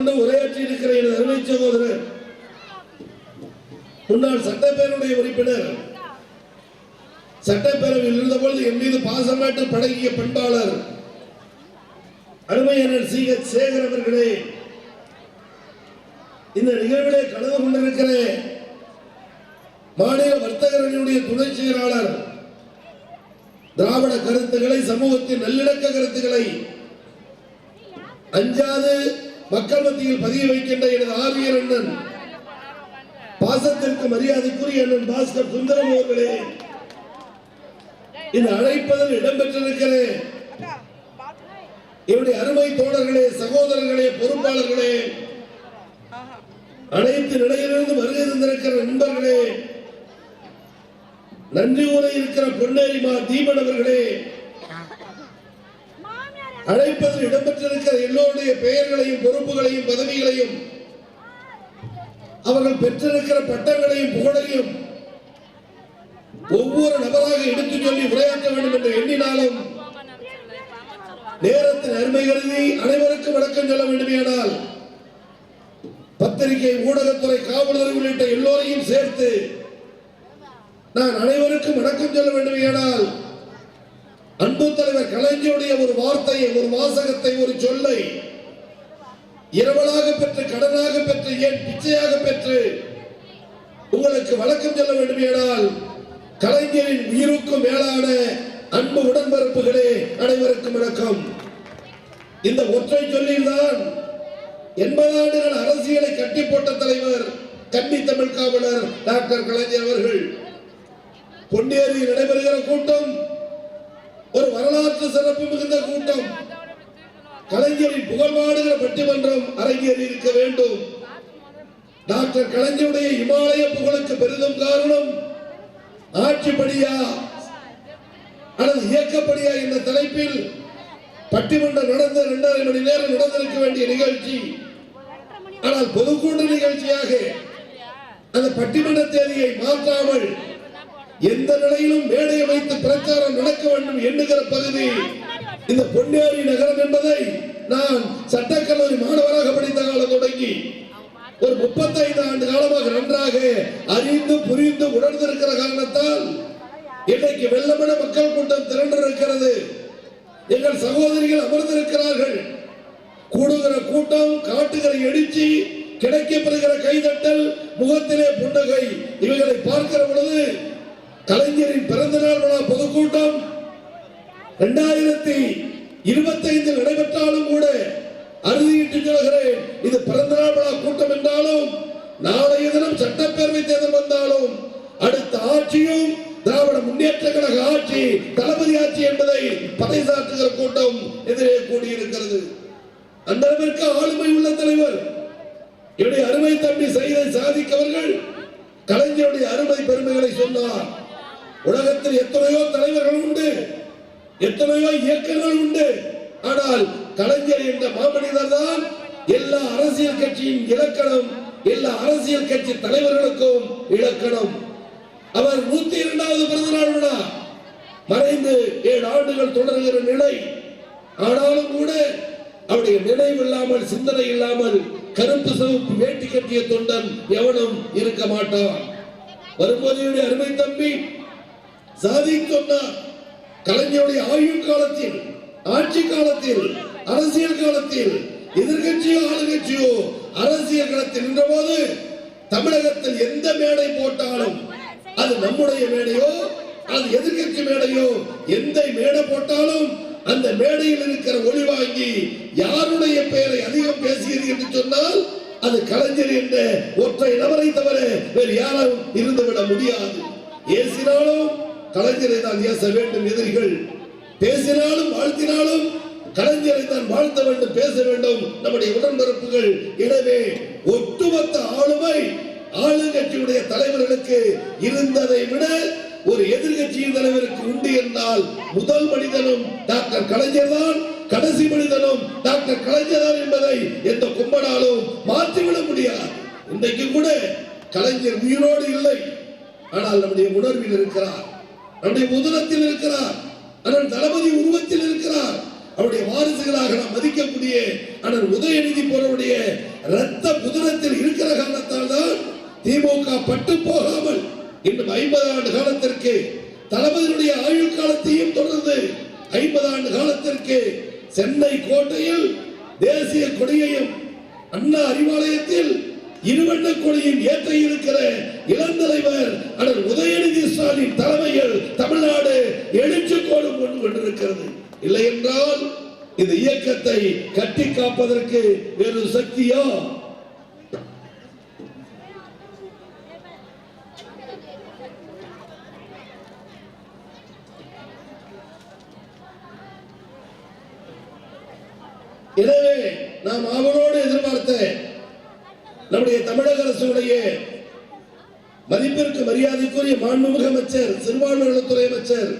உரையாற்றி இருக்கிற எனது அருமை சகோதரர் முன்னாள் சட்டப்பேரவை உறுப்பினர் சட்டப்பேரவையில் இருந்தபோது என் மீது பாசமாட்டு பழகிய பண்பாளர் அருமையனர் சி.எச். சேகர் அவர்களே, இந்த நிகழ்விலே கலந்து கொண்டிருக்கிற மாநில வர்த்தகர்களுடைய துணை செயலாளர், திராவிட கருத்துக்களை, சமூகத்தின் நல்லிணக்க கருத்துக்களை அஞ்சாது மக்கள் மத்தியில் பதிய வைக்கின்ற எனது ஆரியர் அண்ணன், பாசத்திற்கு மரியாதைக்குரிய அண்ணன் பாஸ்கர் சுந்தரம் அவர்களே, இந்த அழைப்பதில் இடம்பெற்றிருக்கிற என்னுடைய அருமை தோழர்களே, சகோதரர்களே, பொறுப்பாளர்களே, அனைத்து நிலையிலிருந்து வருகை தந்திருக்கிற நண்பர்களே, நன்றி கூற இருக்கிற பொன்னேரிமா தீபன் அவர்களே, அழைப்பதில் இடம்பெற்றிருக்கிற எல்லோருடைய பெயர்களையும் பொறுப்புகளையும் பதவிகளையும் அவர்கள் பெற்றிருக்கிற பட்டங்களையும் புகழையும் ஒவ்வொரு நபராக எடுத்துச் சொல்லி உரையாற்ற வேண்டும் என்று எண்ணினாலும் நேரத்தின் அருமை கருதி அனைவருக்கும் வணக்கம் சொல்ல வேண்டுமானால் பத்திரிகை, ஊடகத்துறை, காவலர் உள்ளிட்ட எல்லோரையும் சேர்த்து நான் அனைவருக்கும் வணக்கம் சொல்ல வேண்டுமானால் அன்பு தலைவர் கலைஞருடைய ஒரு வார்த்தையை, ஒரு வாசகத்தை, ஒரு சொல்லை இரவலாக பெற்று, கடனாக பெற்று, ஏன் பிச்சையாக பெற்று உங்களுக்கு வணக்கம் சொல்ல வேண்டுமானால் கலைஞரின் உயிருக்கும் மேலான அன்பு உடன்பிறப்புகளே, அனைவருக்கும் வணக்கம். இந்த ஒற்றை சொல்லில்தான் 80 ஆண்டுகள் அரசியலை கட்டி போட்ட தலைவர், கன்னி தமிழ் காவலர் டாக்டர் கலைஞர் அவர்கள். பொன்னேரியில் நடைபெறுகிற கூட்டம் ஒரு வரலாற்று சிறப்பு மிகுந்த கூட்டம். கலைஞரின் புகழ்பாடுகிற பட்டிமன்றம் அரங்கேறி இருக்க வேண்டும். டாக்டர் கலைஞருடைய இமாலய புகழுக்கு பெரிதும் காரணம் ஆட்சிப்படியா அல்லது இயக்கப்படியா என்ற தலைப்பில் பட்டிமன்றம் நடந்த 2.5 மணி நேரம் நடந்திருக்க வேண்டிய நிகழ்ச்சி. ஆனால் பொதுக்கூட்ட நிகழ்ச்சியாக அந்த பட்டிமன்ற தேதியை மாற்றாமல் எந்த நிலையிலும் மேடையை வைத்து பிரச்சாரம் நடக்க வேண்டும் என்கிற பகுதி இந்த பொன்னேரி நகரம் என்பதை நான் சட்டக்கல்லூரி மாணவராக படித்த காலம் தொடங்கி ஒரு 35 ஆண்டு காலமாக நன்றாக அறிந்து புரிந்து உணர்ந்திருக்கிற காரணத்தால் இன்றைக்கு வெள்ளமன மக்கள் கூட்டம் திரண்டிருக்கிறது. எங்கள் சகோதரிகள் அமர்ந்திருக்கிறார்கள். கூடுகிற கூட்டம், காட்டுகிற எழுச்சி, கிடைக்கப்படுகிற கைதட்டல், முகத்திலே புன்னகை, இவைகளை பார்க்கிற பொழுது கலைஞரின் பிறந்த நாள் விழா பொதுக்கூட்டம் 2025 நடைபெற்றாலும் கூட அறுதியிட்டு சொல்கிறேன், இது பிறந்த நாள் விழா கூட்டம் என்றாலும் நாளைய தினம் சட்டப்பேரவை தேர்தல் வந்தாலும் அடுத்த ஆட்சியும் திராவிட முன்னேற்ற கழக ஆட்சி, தளபதி ஆட்சி என்பதை பறைசாற்றுகிற கூட்டம் எதிரே கூடியிருக்கிறது. அந்த அளவிற்கு ஆளுமை உள்ள தலைவர் என்னுடைய அருமை தம்பி சைதை சாதிக் அவர்கள் கலைஞருடைய அருமை பெருமைகளை சொன்னார். உலகத்தில் எத்தனையோ தலைவர்கள் உண்டு, எத்தனையோ இயக்கங்கள் உண்டு. ஆனால் கலைஞர் என்ற மாமனிதர் தான் எல்லா அரசியல் கட்சியின் இலக்கணம், எல்லா அரசியல் கட்சி தலைவர்களுக்கும் இலக்கணம். அவர் 102வது பிறந்த நாள் விழா மறைந்து 7 ஆண்டுகள் தொடர்கிற நிலை. ஆனாலும் கூட அவருடைய நினைவு இல்லாமல், சிந்தனை இல்லாமல் கருப்பு சிவப்பு வேட்டி கட்டிய தொண்டன் எவனும் இருக்க மாட்டான். வரும்போது அருமை தம்பி சாதிக் சொன்னார், கலைஞருடைய ஆயுள் காலத்தில், ஆட்சி காலத்தில், அரசியல் காலத்தில், எதிர்கட்சியோ ஆளுங்கட்சியோ அரசியல் களத்தில் நின்ற போது தமிழகத்தில் எந்த மேடை போட்டாலும் அது நம்முடைய மேடையோ அது எதிர்கட்சி மேடையோ, எந்த மேடை போட்டாலும் அந்த மேடையில் இருக்கிற ஒளி வாங்கி யாருடைய பெயரை அதிகம் பேசியது என்று சொன்னால் அது கலைஞர் என்ற ஒற்றை நபரை தவிர வேறு யாரும் இருந்துவிட முடியாது. ஏசினாலும் கலைஞரை தான் ஏச வேண்டும் எதிரிகள், பேசினாலும் வாழ்த்தினாலும் கலைஞரை தான் வாழ்த்த வேண்டும், பேச வேண்டும் நம்முடைய உடன்பிறப்புகள். எனவே ஒட்டுமொத்த ஆளுமை ஆளுங்கட்சியுடைய தலைவர்களுக்கு இருந்ததை விட ஒரு எதிர்கட்சியின் தலைவருக்கு உண்டு என்றால் முதல் மனிதனும் டாக்டர் கலைஞர் தான், கடைசி மனிதனும் டாக்டர் கலைஞர் தான் என்பதை எந்த கும்பனாலும் மாற்றிவிட முடியாது. இன்றைக்கு கூட கலைஞர் உயிரோடு இல்லை, ஆனால் நம்முடைய உணர்வில் இருக்கிறார், நம்முடைய உதரத்தில் இருக்கிறார், அண்ணன் தளபதி உருவத்தில் இருக்கிறார். அவருடைய வாரிசுகளாக நாம் மதிக்கக்கூடிய அண்ணன் உதயநிதி போன்றவருடைய ரத்த புதினத்தில் இருக்கிற காரணத்தால் தான் திமுக பட்டு போகாமல் இன்னும் 50 ஆண்டு காலத்திற்கு தளபதியுடைய ஆயுள் காலத்தையும் தொடர்ந்து 50 ஆண்டு காலத்திற்கு சென்னை கோட்டையில் தேசிய கொடியையும் அண்ணா அறிவாலயத்தில் இருவண்ண கொடியும் ஏற்ற இருக்கிற இளந்தலைவர் அண்ணன் உதயநிதி ஸ்டாலின் தலைமையில் தமிழ்நாடு எழுச்சிக்கோடு கொண்டிருக்கிறது. இல்லை என்றால் இந்த இயக்கத்தை கட்டி காப்பதற்கு வேறு சக்தியா? எனவே நாம் அவரோடு எதிர்பார்த்த நம்முடைய தமிழக அரசுடைய மதிப்பிற்கு மரியாதைக்குரிய மாண்புமிகு அமைச்சர், சிறுபான்மையினர் நலத்துறை அமைச்சர்,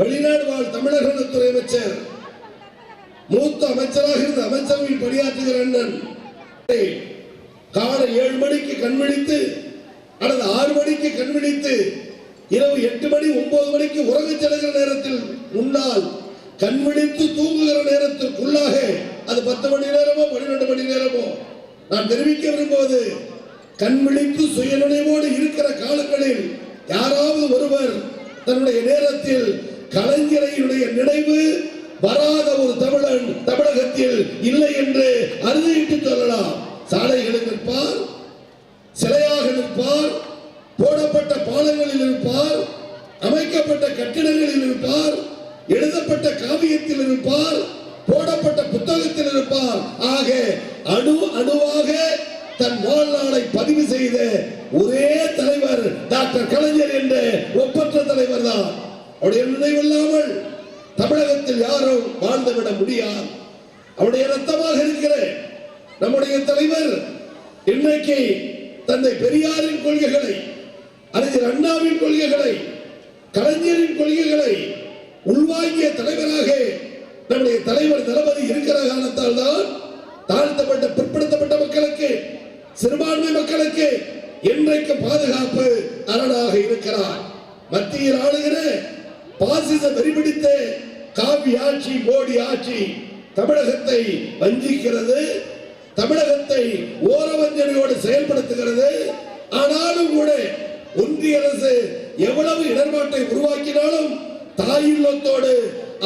வெளிநாடு வாழ் தமிழக நலத்துறை அமைச்சர், மூத்த அமைச்சராக இருந்த அமைச்சரவையில் பணியாற்றுகிற அண்ணன் காலை 7 மணிக்கு கண்விழித்து அல்லது 6 மணிக்கு கண்விழித்து இரவு 8 மணி 9 மணிக்கு உறங்கச் செல்கிற நேரத்தில் முன்னால் கண்விழித்து தூங்குகிற நேரத்திற்குள்ளாக அது 10 மணி நேரமோ 12 மணி நேரமோ நான் தெரிவிக்க விரும்புவது, கண்விழித்து சுயநினைவோடு இருக்கிற காலங்களில் யாராவது ஒருவர் தன்னுடைய நேரத்தில் கலைஞரையுடைய நினைவு வராத ஒரு தமிழன் தமிழகத்தில் இல்லை என்று அறுதியிட்டு சொல்லலாம். சாலைகளில் நிற்பார், சிலையாக நிற்பார், போடப்பட்ட பாலங்களில் இருப்பார், அமைக்கப்பட்ட கட்டிடங்களில் இருப்பார், எழுதப்பட்ட காவியத்தில் இருப்பார், போடப்பட்ட புத்தகத்தில் இருப்பார். ஆக அணு அணுவாக தன் வாழ்நாளை பதிவு செய்த ஒரே தலைவர் டாக்டர் கலைஞர் என்ற ஒப்பற்ற தலைவர் தான். அவருடைய நினைவில்லாமல் தமிழகத்தில் யாரும் வாழ்ந்துவிட முடியாது. அவருடைய ரத்தமாக இருக்கிற நம்முடைய தலைவர் இன்றைக்கு தந்தை பெரியாரின் கொள்கைகளை, அறிஞர் அண்ணாவின் கொள்கைகளை, கலைஞரின் கொள்கைகளை உள்வாங்கிய தலைவராக நம்முடைய தலைவர் தளபதி இருக்கிற காரணத்தால் தான் தாழ்த்தப்பட்ட பிற்படுத்தப்பட்ட மக்களுக்கு, சிறுபான்மை மக்களுக்கு இன்றைக்கு பாதுகாப்பு அரணாக இருக்கிறார். மத்தியில் ஆளுகிற பாசிச வெறிபிடித்த காவி ஆட்சி, மோடி ஆட்சி தமிழகத்தை வஞ்சிக்கிறது, தமிழகத்தை ஓரவஞ்சனையோடு செயல்படுத்துகிறது. ஆனாலும் கூட ஒன்றிய அரசு எவ்வளவு இடர்பாட்டை உருவாக்கினாலும் தாயுள்ளத்தோடு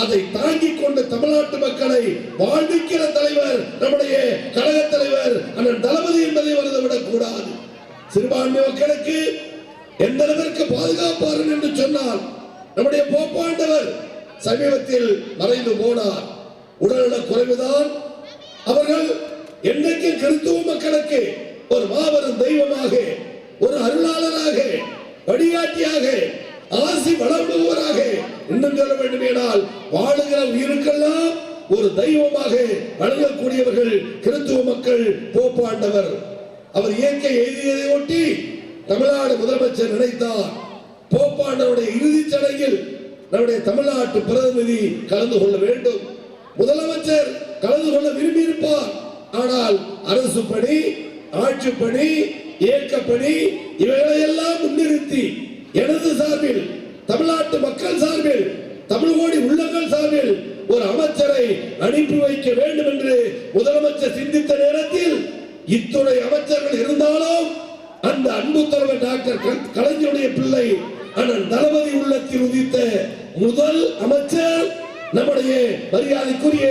அதை தாங்கிக் கொண்டு தமிழ்நாட்டு மக்களை வாழ்விக்கிற தலைவர் நம்முடைய கழக தலைவர் அண்ணன் தளபதி என்பதை மறந்துவிடக் கூடாது. சிறுபான்மை மக்களுக்கு எந்த அளவிற்கு பாதுகாப்பார்கள் என்று சொன்னால், நம்முடைய போப்பாண்டவர் சமீபத்தில் மறைந்து போனார். உடல்நல குறைவுதான். அவர்கள் என்றைக்கு கிறிஸ்துவ மக்களுக்கு ஒரு மாபெரும் தெய்வமாக, ஒரு அருளாளராக, வழிகாட்டியாக, ஆசி வளர்ந்துவராக, இன்னும் சொல்ல வேண்டுமானால் வாழுகிற உயிருக்கெல்லாம் ஒரு தெய்வமாக வழங்கக்கூடியவர்கள் கிறிஸ்துவ மக்கள். போப்பாண்டவர் அவர் இயற்கை எழுதியதை ஒட்டி தமிழ்நாடு முதலமைச்சர் நினைத்தார், போப்பாண்டவருடைய இறுதிச் சடங்கில் நம்முடைய தமிழ்நாட்டு பிரதிநிதி கலந்து கொள்ள வேண்டும். முதலமைச்சர் கலந்து கொள்ள விரும்பி இருப்பார். ஆனால் அரசு பணி, ஆட்சி பணி, இயக்க பணி இவைகளை எல்லாம் முன்னிறுத்தி எனது சார்பில், தமிழ்நாட்டு மக்கள் சார்பில், தமிழ் கோடி உள்ளங்கள் சார்பில் ஒரு அமைச்சரை அனுப்பி வைக்க வேண்டும் என்று முதலமைச்சர் சிந்தித்த நேரத்தில் இத்துறை அமைச்சர்கள் இருந்தாலும் அந்த அன்பு தலைவர் டாக்டர் கலைஞருடைய பிள்ளை அண்ணன் தளபதி உள்ளத்தில் உதித்த முதல் அமைச்சர் நம்முடைய மரியாதைக்குரிய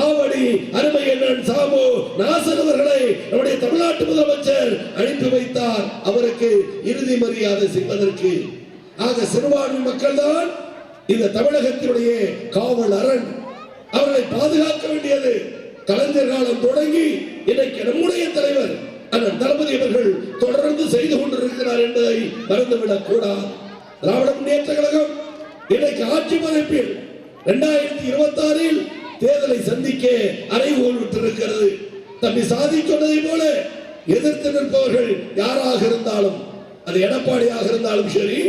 ஆவடி அருமை அண்ணன் சாமு நாசர் அவர்களை நம்முடைய தமிழ்நாட்டு முதலமைச்சர் அனுப்பி வைத்தார், அவருக்கு இறுதி மரியாதை செய்வதற்கு. ஆக சிறுபான்மை மக்கள் தான் இந்த தமிழகத்தினுடைய காவல் அரண். அவர்களை பாதுகாக்க வேண்டியது கலைஞர் காலம் தொடங்கி இன்றைக்கு நம்முடைய தலைவர் அண்ணன் தளபதி அவர்கள் தொடர்ந்து செய்து கொண்டிருக்கிறார் என்பதை மறந்துவிடக் கூடாது. திராவிட முன்னேற்ற கழகம் இன்றைக்கு ஆட்சி பொறுப்பில் 2026 தேர்தலை சந்திக்க அறைகோல் விட்டிருக்கிறது. தம்பி சாதி சொன்னதை போல எதிர்த்து நிற்பவர்கள் யாராக இருந்தாலும், அது எடப்பாடியாக இருந்தாலும் சரி,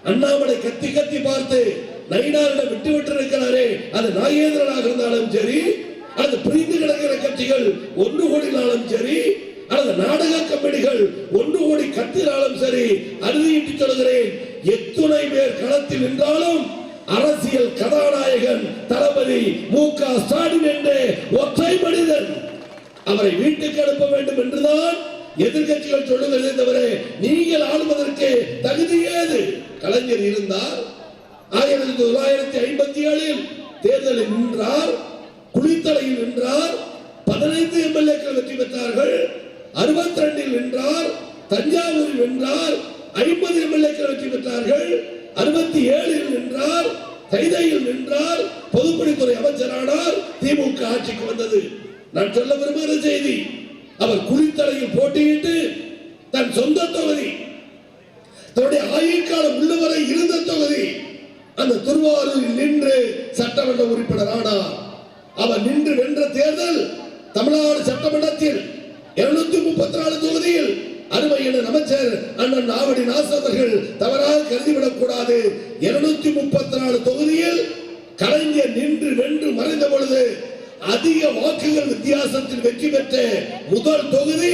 அண்ணாமலை கத்தி கத்தி பார்த்து நயினாரிடம் விட்டு விட்டிருக்கிறாரே அது நாகேந்திரனாக இருந்தாலும் சரி, அது பிரிந்து கிடக்கிற கட்சிகள் ஒன்று கூடினாலும் சரி, அல்லது நாடக கம்பெனிகள் ஒன்று கூடி கத்தினாலும் சரி, அறுதியிட்டு சொல்கிறேன், எத்துணை பேர் களத்தில் நின்றாலும் அரசியல் கதாநாயகன் தளபதி மு க ஸ்டாலின் என்ற ஒற்றை மனிதன் அவரை வீட்டுக்கு அனுப்ப வேண்டும் என்றுதான் எதிர்கட்சிகள் சொல்லுகிறதே தவிர நீங்கள் ஆளுவதற்கு தகுதி ஏது? கலைஞர் இருந்தார். 1957 தேர்தலில் நின்றார், குளித்தலையில் நின்றார், 15 எம்எல்ஏக்கள் வெற்றி பெற்றார்கள். 62 நின்றார், தஞ்சாவூரில் நின்றார், 50 எம்எல்ஏக்கள் வெற்றி பெற்றார்கள். 67 நின்றார், கைதையில் நின்றார், பொதுப்பணித்துறை அமைச்சரானார். திமுக ஆட்சிக்கு வந்தது. நான் சொல்ல விரும்புகிற செய்தி, அவர் குளித்தலையில் போட்டியிட்டு தன் சொந்த தொகுதி, தன்னுடைய ஆயுள் காலம் உள்ளவரை இருந்த தொகுதி, அந்த திருவாரூரில் நின்று சட்டமன்ற உறுப்பினர் ஆனார். அவர் நின்று வென்ற தேர்தல் தமிழ்நாடு சட்டமன்றத்தில் 234 தொகுதியில் அருமையான அமைச்சர் அண்ணன் ஆவடி நாசர் அவர்கள் தவறாக கருதிவிடக் கூடாது. 234 தொகுதியில் கலைஞர் நின்று வென்று மறைந்த பொழுது அதிக வாக்குகள் வித்தியாசத்தில் வெற்றி பெற்ற முதல் தொகுதி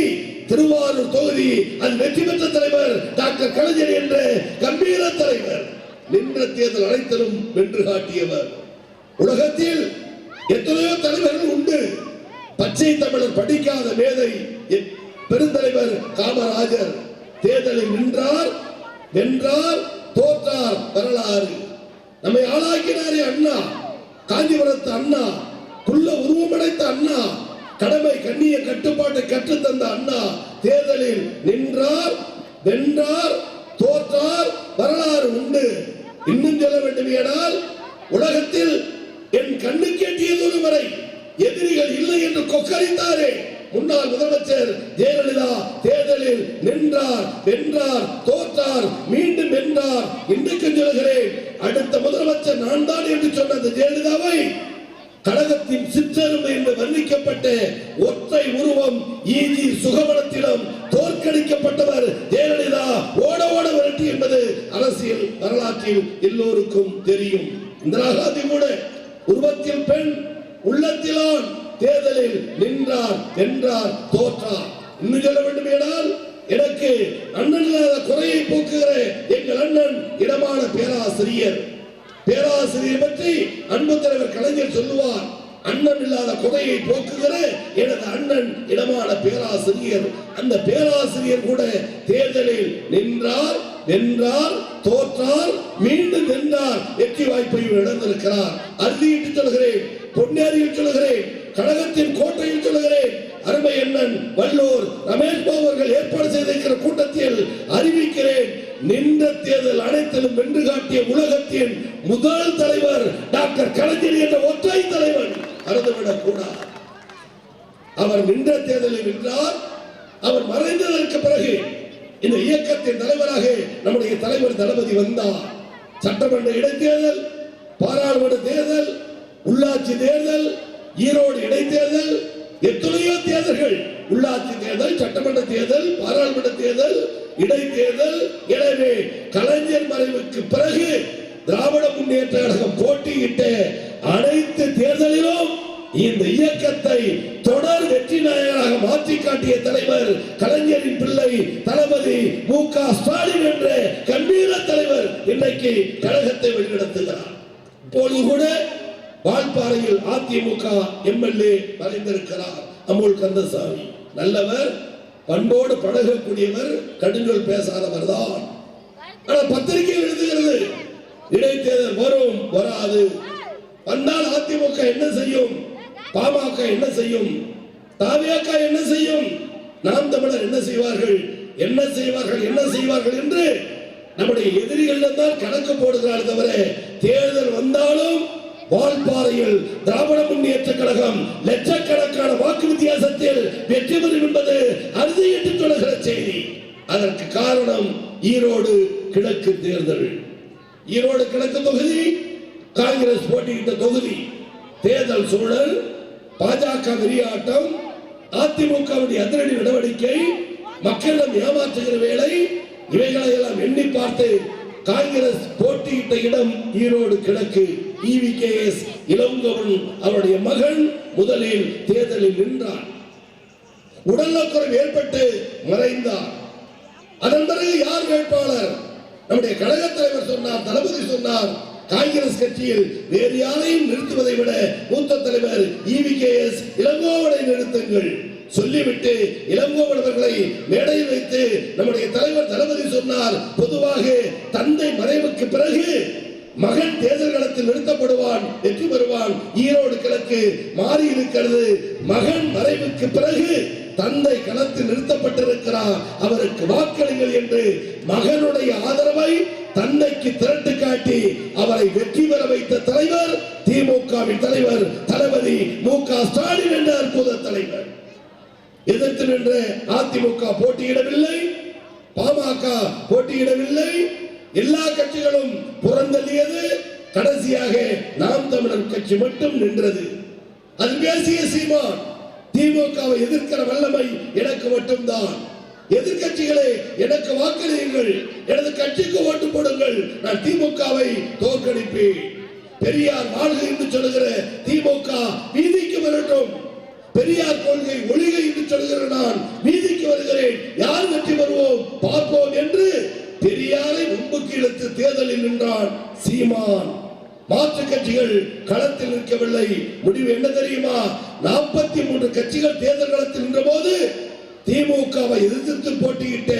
திருவாரூர் தொகுதி. அது வெற்றி பெற்ற தலைவர் டாக்டர் கலைஞர் என்ற கம்பீர தலைவர். நின்ற தேர்தல் அனைத்திலும் வென்று காட்டியவர். உலகத்தில் எத்தனையோ தலைவர்கள் உண்டு. பச்சை தமிழர் படிக்காத மேதை பெருந்தலைவர் காமராஜர் தேர்தலில் நின்றார், வென்றார், தோற்றார். வரலாறு. நம்மை ஆளாக்கினாரே அண்ணா, காஞ்சிபுரத்து அண்ணா, குள்ள உருவமடைத்த அண்ணா, கடமை கண்ணிய கட்டுப்பாட்டை கற்றுத்தந்த அண்ணா தேர்தலில் நின்றார், வென்றார், தோற்றார். வரலாறு உண்டு. இன்னும் சொல்ல வேண்டுமானால் உலகத்தில் என் கண்ணு கேட்டியதொரு வரை எதிரிகள் இல்லை என்று கொக்கரித்தாரே முன்னாள் முதலமைச்சர் ஜெயலலிதா தேர்தலில் நின்றார், வென்றார், தோற்றார், மீண்டும் வென்றார். இன்றைக்கு சொல்கிறேன், அடுத்த முதலமைச்சர் நான் தான் என்று சொன்ன அந்த ஜெயலலிதாவை கழகத்தின் சிற்றெருமை என்று வர்ணிக்கப்பட்ட ஒற்றை உருவம் ஈஜி சுகவனத்திடம் தோற்கடிக்கப்பட்டவர் ஜெயலலிதா. ஓட ஓட விரட்டி என்பது அரசியல் வரலாற்றில் எல்லோருக்கும் தெரியும். இந்திரா காந்தி கூட உருவத்தில் பெண், உள்ளத்தில் ஆண். தேர்தலில் நின்றார், வென்றார், தோற்றார். இன்னும் சொல்ல வேண்டும் என்றால், எனக்கு அண்ணன் இல்லாத குறையை போக்குகிற எங்கள் அண்ணன் இடமான பேராசிரியர். பேராசிரியர் பற்றி அன்பு தலைவர் கலைஞர் சொல்லுவார், அண்ணன் இல்லாத குறையை போக்குகிற எனது அண்ணன் இடமான பேராசிரியர். அந்த பேராசிரியர் கூட தேர்தலில் நின்றார், வென்றார், தோற்றார், மீண்டும் வென்றார். வெற்றி வாய்ப்பை இழந்திருக்கிறார். அறுதியிட்டு சொல்கிறேன், பொன்னேரியில் சொல்கிறேன், கழகத்தின் கோட்டையில் சொல்கிறேன். அருமை அண்ணன் வல்லூர் ரமேஷ் பாபு அவர்கள் ஏற்பாடு செய்திருக்கிற கூட்டத்தில் அறிவிக்கிறேன், நின்ற தேர்தல் அனைத்திலும் வென்று காட்டிய உலகத்தின் முதல் தலைவர் டாக்டர் கலைஞர் என்ற ஒற்றை தலைவன். மறந்துவிடக் கூடாது. அவர் நின்ற தேர்தலில் வென்றார். அவர் மறைந்ததற்கு பிறகு இந்த இயக்கத்தின் தலைவராக நம்முடைய தலைவர் தளபதி வந்தார். சட்டமன்ற இடைத்தேர்தல், பாராளுமன்ற தேர்தல், உள்ளாட்சி தேர்தல், ஈரோடு இடைத்தேர்தல், எத்தனையோ தேர்தல்கள், உள்ளாட்சி தேர்தல், சட்டமன்ற தேர்தல், பாராளுமன்ற தேர்தல், இடைத்தேர்தல். எனவே கலைஞர் மறைவுக்கு பிறகு திராவிட முன்னேற்ற கழகம் போட்டியிட்ட அனைத்து தேர்தலிலும் இந்த இயக்கத்தை தொடர் வெற்றி நாயகராக மாற்றி காட்டிய தலைவர் கலைஞரின் பிள்ளை தளபதி மு.க. ஸ்டாலின் என்ற கம்பீர தலைவர் இன்றைக்கு கழகத்தை வழிநடத்துகிறார். இப்போது கூட வால்பாறையில் அதிமுக எம்எல்ஏ மறைந்திருக்கிறார் அமுல் கந்தசாமி. நல்லவர், பண்போடு பழகக்கூடியவர், கடுஞ்சொல் பேசாதவர் தான். ஆனால் பத்திரிகை எழுதுகிறது இடைத்தேர்தல் வரும், வராது. வந்தால் அதிமுக என்ன செய்யும், பாமக என்ன செய்யும், தாவேக என்ன செய்யும், நாம் தமிழர் என்ன செய்வார்கள், என்ன செய்வார்கள், என்ன செய்வார்கள் என்று நம்முடைய எதிரிகள் தான் கணக்கு போடுகிறார்கள் தவிர தேர்தல் வந்தாலும் வால்பாறையில் திராவிட முன்னேற்ற கழகம் லட்சக்கணக்கான வாக்கு வித்தியாசத்தில் வெற்றி பெறும் என்பது அறுதியிட்டு தொடர்கிற செய்தி. அதற்கு காரணம் ஈரோடு கிழக்கு தேர்தல். ஈரோடு கிழக்கு தொகுதி காங்கிரஸ் போட்டியிட்ட தொகுதி. தேர்தல் சூழல், பாஜக வெறியாட்டம், அதிமுகவுடைய அதிரடி நடவடிக்கை, மக்களிடம் ஏமாற்றுகிற வேலை, இவைகளை எல்லாம் எண்ணி பார்த்து காங்கிரஸ் போட்டியிட்ட இடம் ஈரோடு கிழக்கு. EVKS இளங்கோவன் அவருடைய மகன் முதலில் தேர்தலில் நின்றார். உடல்நலக்குறைவு ஏற்பட்டு மறைந்தார். அதன் பிறகு யார் வேட்பாளர்? நம்முடைய கழக தலைவர் சொன்னார், தளபதி சொன்னார், காங்கிரஸ் கட்சியில் வேறு யாரையும் நிறுத்துவதை விட மூத்த தலைவர் EVKS இளங்கோவனை நிறுத்துங்கள். சொல்லிவிட்டு இளங்கோவன் அவர்களை மேடையில் வைத்து நம்முடைய தலைவர் தளபதி சொன்னார், பொதுவாக தந்தை மறைவுக்கு பிறகு மகன் தேர்தல் களத்தில் நிறுத்தப்படுவான், வெற்றி பெறுவான். ஈரோடு கிழக்கு மாறி இருக்கிறது. மகன் மறைவுக்கு பிறகு தந்தை களத்தில் நிறுத்தப்பட்டிருக்கிறார், அவருக்கு வாக்களிங்கள் என்று மகனுடைய ஆதரவை தந்தைக்கு திரட்டு காட்டி அவரை வெற்றி பெற வைத்த தலைவர் திமுகவின் தலைவர் தளபதி மு.க. ஸ்டாலின் என்ற அற்புத தலைவர். எதிர்த்து நின்ற அதிமுக போட்டியிடவில்லை, பாமக போட்டியிடவில்லை, எல்லா கட்சிகளும் புறந்தள்ளியது. கடைசியாக நாம் தமிழர் கட்சி மட்டும் நின்றது. அது பேசிய சீமான், திமுகவை எதிர்க்கிற வல்லமை எனக்கு மட்டும்தான். எதிர்கட்சிகளே எனக்கு வாக்களியுங்கள், எனது கட்சிக்கு ஓட்டு போடுங்கள், நான் திமுகவை தோற்கடிப்பேன். பெரியார் வாழ்க என்று சொல்லுகிற திமுக வீதிக்கு வரட்டும், பெரியார் கொள்கை ஒழிக என்று சொல்லுகிற நான் வீதிக்கு வருகிறேன், யார் வெற்றி பெறுவோம் பார்ப்போம் என்று பெரியாரை முன்புக்கு இழுத்து தேர்தலில் நின்றான் சீமான். மாற்று கட்சிகள் களத்தில் நிற்கவில்லை. முடிவு என்ன தெரியுமா? 43 கட்சிகள் தேர்தல் களத்தில் நின்ற போது திமுகவை எதிர்த்து போட்டியிட்ட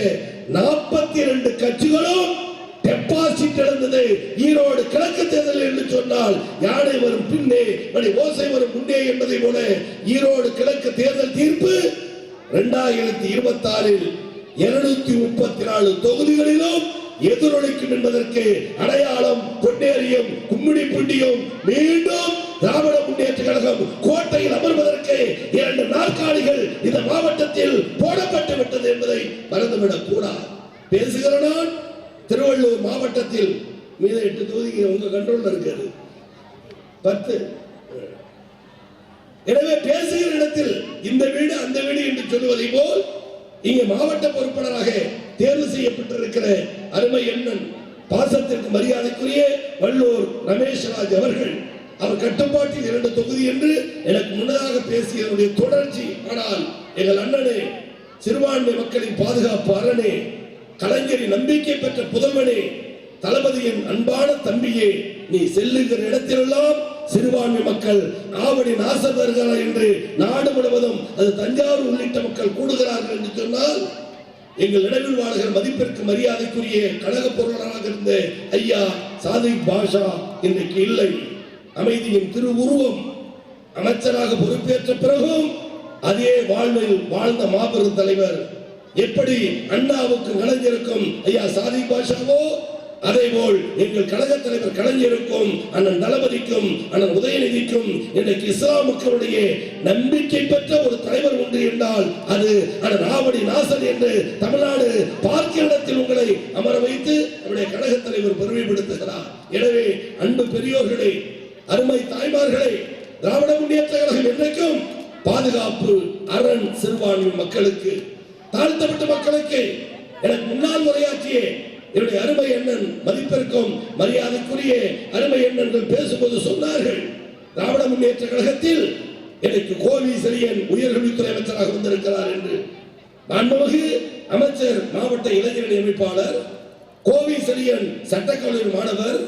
42 கட்சிகளும் டெபாசிட் இழந்தது. ஈரோடு கிழக்கு தேர்தல் என்று சொன்னால் யானை வரும் பின்னே மணி ஓசை வரும் முன்னே என்பதை போல ஈரோடு கிழக்கு தேர்தல் தீர்ப்பு 2026 234 தொகுதிகளிலும் எதிரொலிக்கும் என்பதற்கு அடையாளம் பொன்னேரியும் கும்மிடிப்பூண்டியும் மீண்டும் திராவிட முன்னேற்ற கழகம் கோட்டையில் அமர்வதற்கு 2 நாற்காலிகள் இந்த மாவட்டத்தில் போடப்பட்டு விட்டது என்பதை மறந்துவிடக் கூடாது. பேசுகிற நான் திருவள்ளூர் மாவட்டத்தில் மீத 8 தொகுதிகள் உங்க கண்ட்ரோல்ல இருக்கிறது, 10. எனவே பேசுகிற இடத்தில் இந்த வீடு அந்த வீடு என்று சொல்லுவதை போல் இங்கே மாவட்ட பொறுப்பாளராக தேர்வு செய்யப்பட்டிருக்கிற அருமை எண்ணன் பாசத்திற்கு மரியாதைக்குரிய வள்ளூர் ரமேஷ்ராஜ் அவர்கள், அவர் கட்டுப்பாட்டில் 2 தொகுதி என்று எனக்கு முன்னதாக பேசியவருடைய தொடர்ச்சி. ஆனால் எங்கள் அண்ணனே, சிறுபான்மை மக்களின் பாதுகாப்பு அரணே, கலைஞரின் நம்பிக்கை பெற்ற புதல்வனே, தளபதியின் அன்பான தம்பியே, நீ செல்லுகிற இடத்திலெல்லாம் சிறுபான்மை மக்கள் ஆவடி நாசம் வருகிறார் என்று நாடு முழுவதும் அது தஞ்சாவூர் உள்ளிட்ட மக்கள் கூடுகிறார்கள் என்று சொன்னால், எங்கள் நினைவில் வாழ்கிற மதிப்பிற்கு மரியாதைக்குரிய கழக பொருளாளராக இருந்த ஐயா சாதிக் பாஷா இன்றைக்கு இல்லை. அமைதியின் திருவுருவம். அமைச்சராக பொறுப்பேற்ற பிறகும் அதே வாழ்வில் வாழ்ந்த மாபெரும் தலைவர். எப்படி அண்ணாவுக்கு கலைஞருக்கும் ஐயா சாதிக் பாஷாவோ, அதே போல் எங்கள் கழக தலைவர் கலைஞருக்கும் அண்ணன் தளபதிக்கும் அண்ணன் உதயநிதிக்கும் இன்றைக்கு இஸ்லாம் மக்களுடைய நம்பிக்கை பெற்ற ஒரு தலைவர் உண்டு என்றால் அது அண்ணன் ஆவடி நாசர் என்று தமிழ்நாடு பார்க்கிற இடத்தில் உங்களை அமர வைத்து நம்முடைய கழக தலைவர் பெருமைப்படுத்துகிறார். எனவே அன்பு பெரியோர்களே, அருமை தாய்மார்களே, திராவிட முன்னேற்ற கழகம் என்றைக்கும் பாதுகாப்பு அரண் சிறுபான்மை மக்களுக்கு, தாழ்த்தப்பட்ட மக்களுக்கு. எனக்கு முன்னால் உரையாற்றிய என்னுடைய அருமை எண்ணன் மதிப்பிற்கும் மரியாதைக்குரிய அருமை எண்ணன்கள் பேசும்போது சொன்னார்கள், திராவிட முன்னேற்ற கழகத்தில் எனக்கு கோவி செழியன் உயர்கல்வித்துறை அமைச்சராக வந்திருக்கிறார் என்று. மாண்புமிகு அமைச்சர் மாவட்ட இளைஞரணி அமைப்பாளர் கோவி செழியன் சட்டக்கல்லூரி மாணவர்.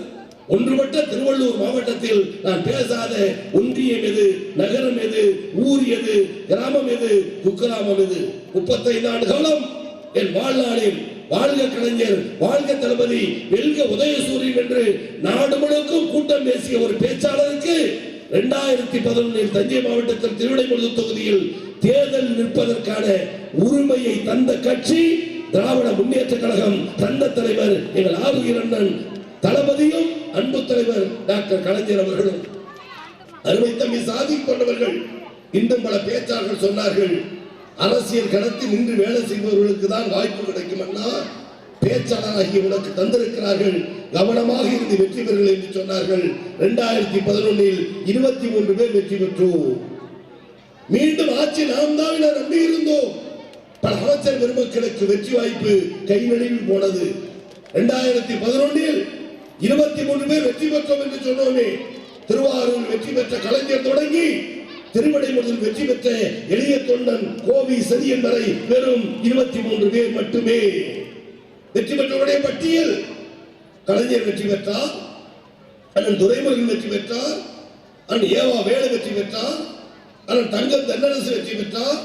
ஒன்றுபட்ட திருவள்ளூர் மாவட்டத்தில் நான் பேசாத ஒன்றியம் எது, நகரம் எது, ஊர் எது, கிராமம் எது, குக்கிராமம் எது? 35 ஆண்டு காலம் என் வாழ்நாளில் வாழ்க கலைஞர், வாழ்க தளபதி, வெல்க உதயசூரியன் என்று நாடு முழுக்கும் கூட்டம் பேசிய ஒரு பேச்சாளருக்கு 2011 தஞ்சை மாவட்டத்தில் திருவிடைமருதூர் தொகுதியில் தேர்தல் நிற்பதற்கான உரிமையை தந்த கட்சி திராவிட முன்னேற்ற கழகம். தந்த தலைவர் எங்கள் ஆறுயிர் அண்ணன் தளபதியும் அன்பு தலைவர் டாக்டர் கலைஞர் அவர்களும். அருமை தம்பி சாதிக் கொண்டவர்கள் இன்னும் பல பேச்சாளர்கள் சொன்னார்கள், அரசியல் களத்தில் நின்று வேலை செய்பவர்களுக்கு தான் வாய்ப்பு கிடைக்கும் அண்ணா, பேச்சாளராகி உனக்கு தந்திருக்கிறார்கள், கவனமாக இருந்து வெற்றி பெறுங்கள் என்று சொன்னார்கள். 2011 23 பேர் வெற்றி பெற்றோம். மீண்டும் ஆட்சி நாம் தான் நம்பி இருந்தோம். பல அமைச்சர் பெருமக்களுக்கு வெற்றி வாய்ப்பு கை நழுவில் போனது. 2011 23 பேர் வெற்றி பெற்றோம் என்று சொன்னோமே. திருவாரூர் வெற்றி பெற்ற கலைஞர் தொடங்கி திருவிடைமருதூர் வெற்றி பெற்ற எளிய தொண்டன் கோவி செழியன் வரை வெறும் 23 பேர் மட்டுமே. வெற்றி பெற்றவருடைய பட்டியல்: கலைஞர் வெற்றி பெற்றார், அண்ணன் துரைமுருகன் வெற்றி பெற்றார், அண்ணன் ஏவா வேலு வெற்றி பெற்றார், அண்ணன் தங்கம் தென்னரசு வெற்றி பெற்றார்,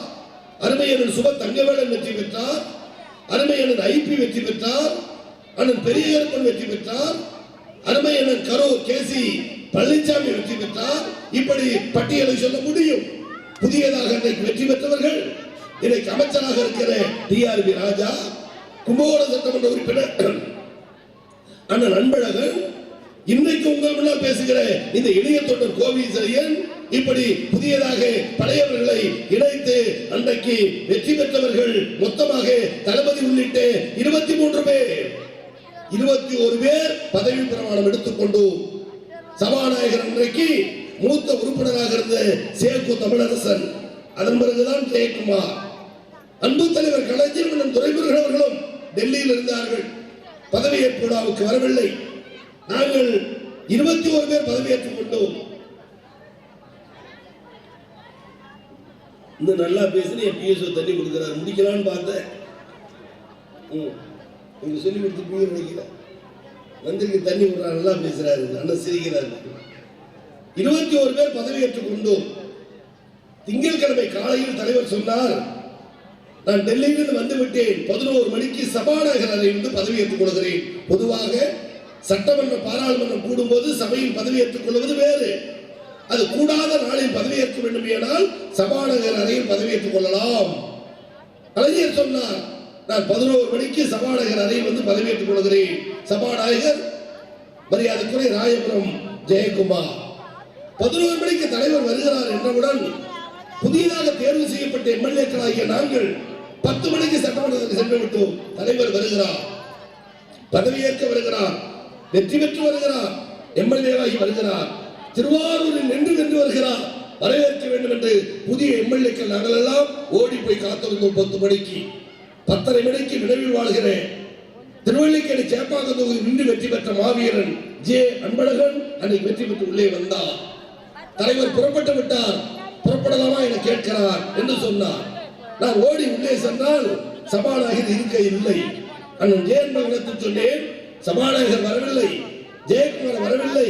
அருமையண்ணன் சுப தங்கவேலன் வெற்றி பெற்றார், அருமையண்ணன் ஐபி வெற்றி பெற்றார், அண்ணன் பெரியகருப்பன் வெற்றி பெற்றார், அருமையண்ணன் கரூர் கேசி பழனிசாமி வெற்றி பெற்றார். இப்படி பட்டியலை சொல்ல முடியும். புதியதாக இன்றைக்கு வெற்றி பெற்றவர்கள் இன்னைக்கு அமைச்சராக இருக்கிற டிஆர்பி ராஜா, கும்பகோணம் சட்டமன்ற உறுப்பினர் அண்ணன் அன்பழகன், இன்றைக்கு உங்கள் முன்னால் பேசுகிற இந்த இளைய தொண்டர் கோவிசரியன், இப்படி புதியதாக பழையவர்களை இணைத்து அன்றைக்கு வெற்றி பெற்றவர்கள் மொத்தமாக தளபதி உள்ளிட்ட 23 பேர், 21 பேர் பதவி பிரமாணம் எடுத்துக்கொண்டு சபாநாயகர் இன்றைக்கு மூத்த உறுப்பினராக இருந்த சேகு தமிழரசன், அதன் பிறகுதான் ஜெயக்குமார், அன்பு தலைவர் கலைஞர் மற்றும் துரைமுருகன் அவர்களும் டெல்லியில் இருந்தார்கள். பதவியேற்பு விழாவுக்கு வரவில்லை. நாங்கள் 21 பேர் பதவியேற்றுக் கொண்டோம். இந்த நல்லா பேசி பிஎஸ்ஓ தண்ணி கொடுக்கிறார், முடிக்கலான்னு பார்த்தேன். நீங்க சொல்லி கொடுத்து நினைக்கல, மந்திரிக்கு தண்ணி விடுறாரு, நல்லா பேசுறாரு, நல்லா சிரிக்கிறாரு. 21 பேர் பதவியேற்றுக் கொண்டோம். திங்கட்கிழமை காலையில் தலைவர் சொன்னார், நான் டெல்லியிலிருந்து வந்து விட்டேன், 11 மணிக்கு சபாநாயகர் அறையிலிருந்து பதவியேற்றுக் கொள்கிறேன். பொதுவாக சட்டமன்ற பாராளுமன்றம் கூடும்போது சபையில் பதவியேற்றுக் கொள்வது வேறு, அது கூடாத நாளில் பதவியேற்க வேண்டும் என்றால் சபாநாயகர் அறையில் பதவியேற்றுக் கொள்ளலாம். கலைஞர் சொன்னார், நான் 11 மணிக்கு சபாநாயகர் அறையில் வந்து பதவியேற்றுக் கொள்கிறேன். சபாநாயகர் மரியாதைக்குரிய ராயபுரம் ஜெயக்குமார். 11 மணிக்கு தலைவர் வருகிறார் என்றவுடன் புதிதாக தேர்வு செய்யப்பட்ட எம்எல்ஏக்களாகிய நாங்கள் 10 மணிக்கு சட்டமன்றத்துக்கு சென்று விட்டோம். தலைவர் வருகிறார், பதவியேற்க வருகிறார், வெற்றி பெற்று வருகிறார், எம்எல்ஏவாகி வருகிறார், திருவாரூரில் நின்று வருகிறார், வரவேற்க வேண்டும் என்று புதிய எம்எல்ஏக்கள் நாங்கள் எல்லாம் ஓடி போய் காத்திருந்தோம். 10 மணிக்கு 10:30 மணிக்கு நினைவில் வாழ்கிறேன் திருவள்ளிக்கேணி சேப்பாக்கம் தொகுதி நின்று வெற்றி பெற்ற மாவீரன் ஜே அன்பழகன் அன்னைக்கு வெற்றி பெற்று உள்ளே வந்தார். தலைவர் புறப்பட்டு விட்டார், புறப்படலாமா என கேட்கிறார் என்று சொன்னார். நான் ஓடி உள்ளே சென்றால் சபாநாயகர் இருக்க இல்லை. அண்ணன் ஜெயன்பழகத்தில் சொன்னேன், சபாநாயகர் வரவில்லை, ஜெயக்குமார் வரவில்லை,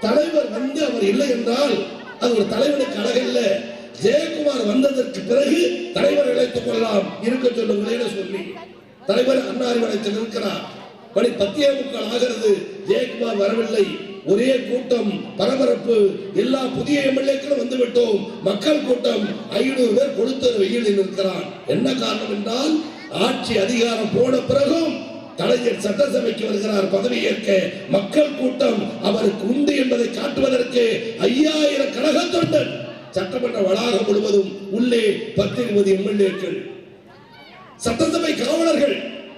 தலைவர் வந்து அவர் இல்லை என்றால் அது ஒரு தலைவனுக்கு அழகல்ல, ஜெயக்குமார் வந்ததற்கு பிறகு தலைவர் அழைத்துக் கொள்ளலாம், இருக்க சொல்லுங்களேன்னு சொல்லி தலைவர் அண்ணாரிவளையத்தில் இருக்கிறார். மணி 10:45 ஆகிறது, ஜெயக்குமார் வரவில்லை. ஒரே கூட்டம், பரபரப்பு, எல்லா புதிய எம்எல்ஏக்களும் வந்து விட்டோம், மக்கள் கூட்டம், 500 பேர் கொடுத்த வெயிலில் இருக்கிறார். என்ன காரணம் என்றால் ஆட்சி அதிகாரம் போன பிறகும் கலைஞர் சட்டசபைக்கு வருகிறார் பதவியேற்க. மக்கள் கூட்டம் அவருக்கு உண்டு என்பதை காட்டுவதற்கு 5000 கழக தொண்டன் சட்டமன்ற வளாகம் முழுவதும் உள்ளே 10-20 எம்எல்ஏக்கள், சட்டசபை காவலர்கள்,